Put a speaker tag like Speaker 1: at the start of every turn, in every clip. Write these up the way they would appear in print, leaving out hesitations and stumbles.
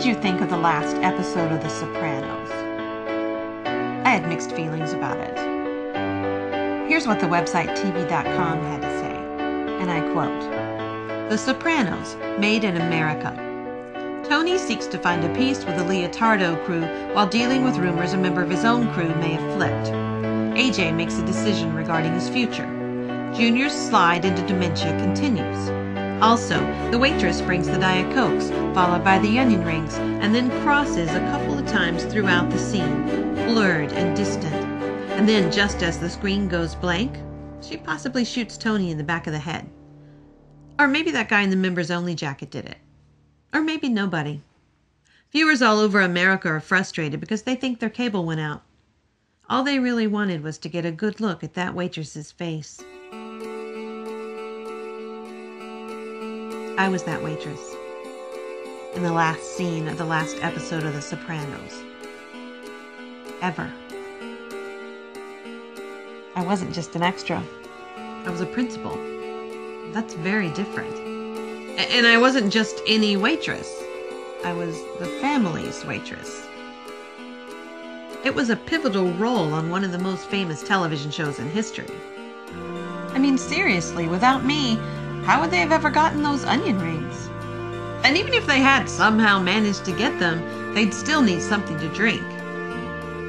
Speaker 1: did you think of the last episode of The Sopranos? I had mixed feelings about it. Here's what the website TV.com had to say, and I quote, "The Sopranos, made in America. Tony seeks to find a peace with the Leotardo crew while dealing with rumors a member of his own crew may have flipped. AJ makes a decision regarding his future. Junior's slide into dementia continues. Also, the waitress brings the Diet Cokes, followed by the onion rings, and then crosses a couple of times throughout the scene, blurred and distant. And then, just as the screen goes blank, she possibly shoots Tony in the back of the head. Or maybe that guy in the members-only jacket did it. Or maybe nobody. Viewers all over America are frustrated because they think their cable went out. All they really wanted was to get a good look at that waitress's face." I was that waitress in the last scene of the last episode of The Sopranos. Ever. I wasn't just an extra. I was a principal. That's very different. And I wasn't just any waitress. I was the family's waitress. It was a pivotal role on one of the most famous television shows in history. I mean, seriously, without me, how would they have ever gotten those onion rings? And even if they had somehow managed to get them, they'd still need something to drink.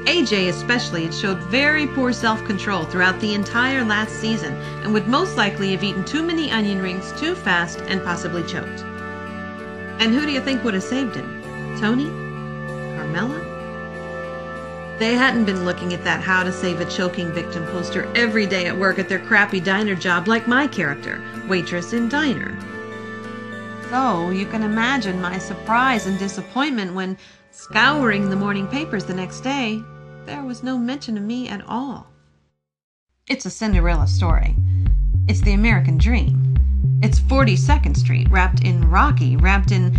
Speaker 1: AJ especially had showed very poor self-control throughout the entire last season and would most likely have eaten too many onion rings too fast and possibly choked. And who do you think would have saved him? Tony? Carmela? They hadn't been looking at that How to Save a Choking Victim poster every day at work at their crappy diner job like my character, waitress in diner. So you can imagine my surprise and disappointment when, scouring the morning papers the next day, there was no mention of me at all. It's a Cinderella story. It's the American dream. It's 42nd Street, wrapped in Rocky, wrapped in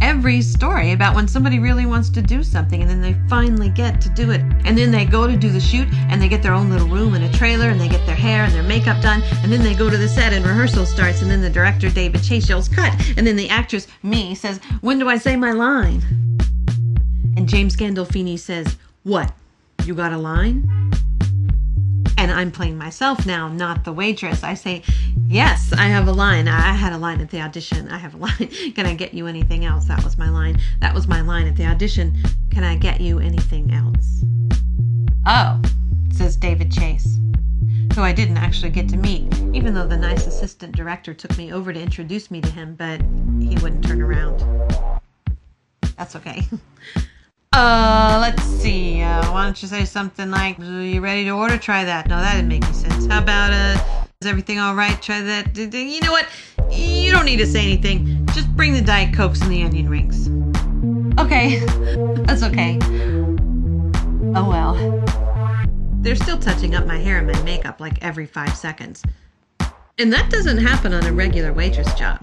Speaker 1: every story about when somebody really wants to do something and then they finally get to do it. And then they go to do the shoot and they get their own little room in a trailer and they get their hair and their makeup done and then they go to the set and rehearsal starts and then the director, David Chase, yells, "Cut!" And then the actress, me, says, "When do I say my line?" And James Gandolfini says, "What? You got a line?" And I'm playing myself now, not the waitress. I say, "Yes, I have a line. I had a line at the audition. I have a line. Can I get you anything else?" That was my line. That was my line at the audition. "Can I get you anything else?" "Oh," says David Chase, who I didn't actually get to meet, even though the nice assistant director took me over to introduce me to him, but he wouldn't turn around. That's okay. Let's see. Why don't you say something like, "You ready to order? Try that." No, that didn't make any sense. How about, "Is everything all right? Try that." You know what? You don't need to say anything. Just bring the Diet Cokes and the onion rings. Okay. That's okay. Oh well. They're still touching up my hair and my makeup like every 5 seconds. And that doesn't happen on a regular waitress job.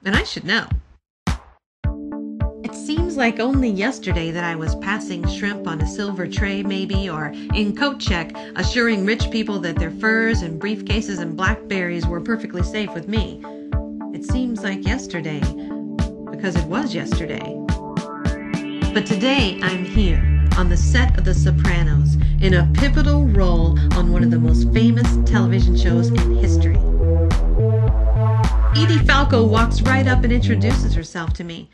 Speaker 1: And I should know. It seems like only yesterday that I was passing shrimp on a silver tray maybe, or in coat check, assuring rich people that their furs and briefcases and blackberries were perfectly safe with me. It seems like yesterday, because it was yesterday. But today I'm here, on the set of The Sopranos, in a pivotal role on one of the most famous television shows in history. Edie Falco walks right up and introduces herself to me.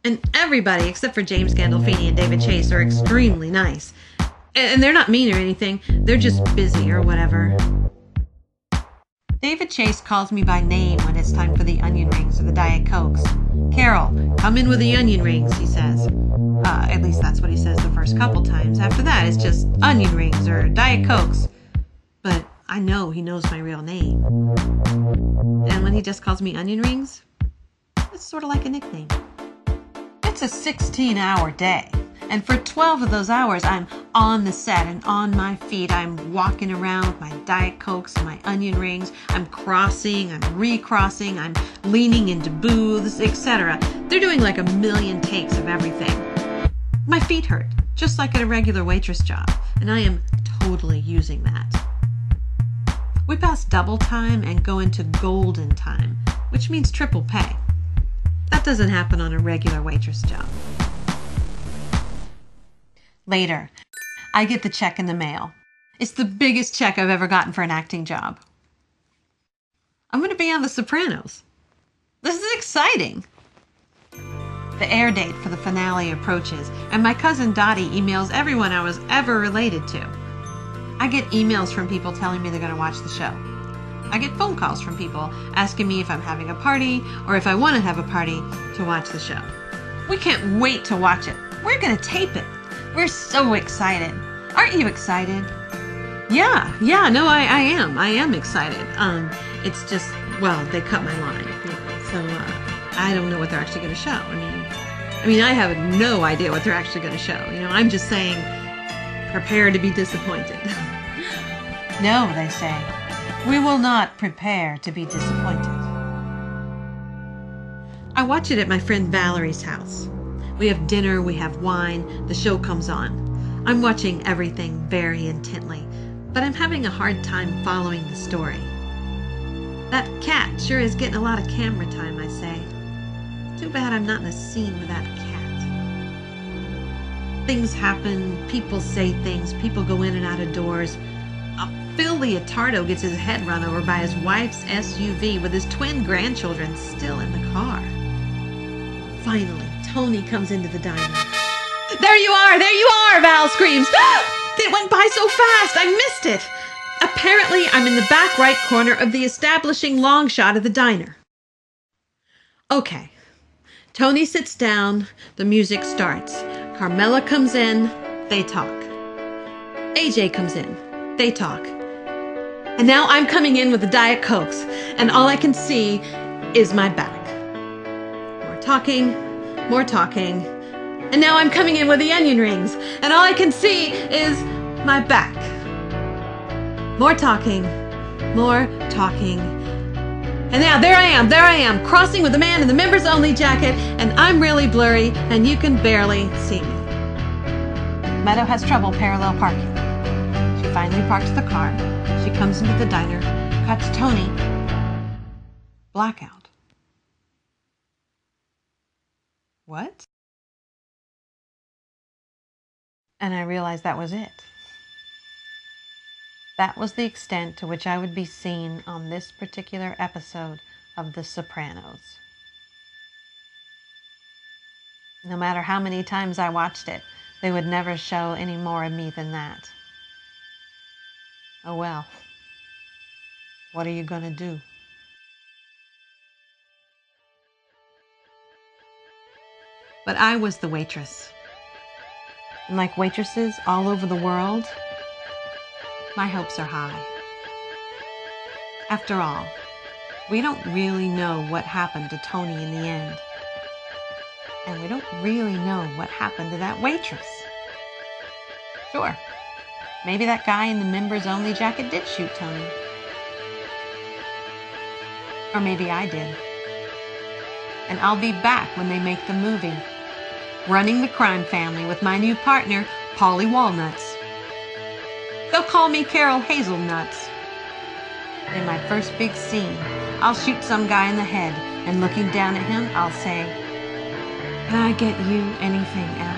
Speaker 1: And everybody, except for James Gandolfini and David Chase, are extremely nice. And they're not mean or anything. They're just busy or whatever. David Chase calls me by name when it's time for the onion rings or the Diet Cokes. "Carol, come in with the onion rings," he says. At least that's what he says the first couple times. After that, it's just onion rings or Diet Cokes. But I know he knows my real name. And when he just calls me onion rings, it's sort of like a nickname. It's a 16-hour day, and for 12 of those hours, I'm on the set and on my feet. I'm walking around with my Diet Cokes and my onion rings. I'm crossing, I'm recrossing, I'm leaning into booths, etc. They're doing like a million takes of everything. My feet hurt, just like at a regular waitress job, and I am totally using that. We pass double time and go into golden time, which means triple pay. That doesn't happen on a regular waitress job. Later, I get the check in the mail. It's the biggest check I've ever gotten for an acting job. I'm going to be on The Sopranos. This is exciting. The air date for the finale approaches, and my cousin Dottie emails everyone I was ever related to. I get emails from people telling me they're going to watch the show. I get phone calls from people asking me if I'm having a party or if I want to have a party to watch the show. We can't wait to watch it. We're going to tape it. We're so excited. Aren't you excited? Yeah, no, I am. I am excited. It's just, well, they cut my line, so I don't know what they're actually going to show. I mean, I have no idea what they're actually going to show. I'm just saying, prepare to be disappointed. No, they say, we will not prepare to be disappointed. I watch it at my friend Valerie's house. We have dinner, we have wine, the show comes on. I'm watching everything very intently, but I'm having a hard time following the story. That cat sure is getting a lot of camera time, I say. Too bad I'm not in a scene with that cat. Things happen, people say things, people go in and out of doors. Phil Leotardo gets his head run over by his wife's SUV with his twin grandchildren still in the car. Finally, Tony comes into the diner. There you are, Val screams. It went by so fast, I missed it. Apparently, I'm in the back right corner of the establishing long shot of the diner. Okay. Tony sits down, the music starts. Carmela comes in, they talk. AJ comes in, they talk. And now I'm coming in with the Diet Cokes, and all I can see is my back. More talking. And now I'm coming in with the onion rings, and all I can see is my back. More talking. And now there I am, crossing with the man in the members only jacket, and I'm really blurry, and you can barely see me. Meadow has trouble parallel parking. She finally parks the car. She comes into the diner, cuts Tony. Blackout. What? And I realized that was it. That was the extent to which I would be seen on this particular episode of The Sopranos. No matter how many times I watched it, they would never show any more of me than that. Oh well. What are you gonna do? But I was the waitress. And like waitresses all over the world, my hopes are high. After all, we don't really know what happened to Tony in the end. And we don't really know what happened to that waitress. Sure, maybe that guy in the members only jacket did shoot Tony. Or maybe I did. And I'll be back when they make the movie, running the crime family with my new partner, Polly Walnuts. They'll call me Carol Hazelnuts. In my first big scene, I'll shoot some guy in the head, and looking down at him, I'll say, "Can I get you anything else?"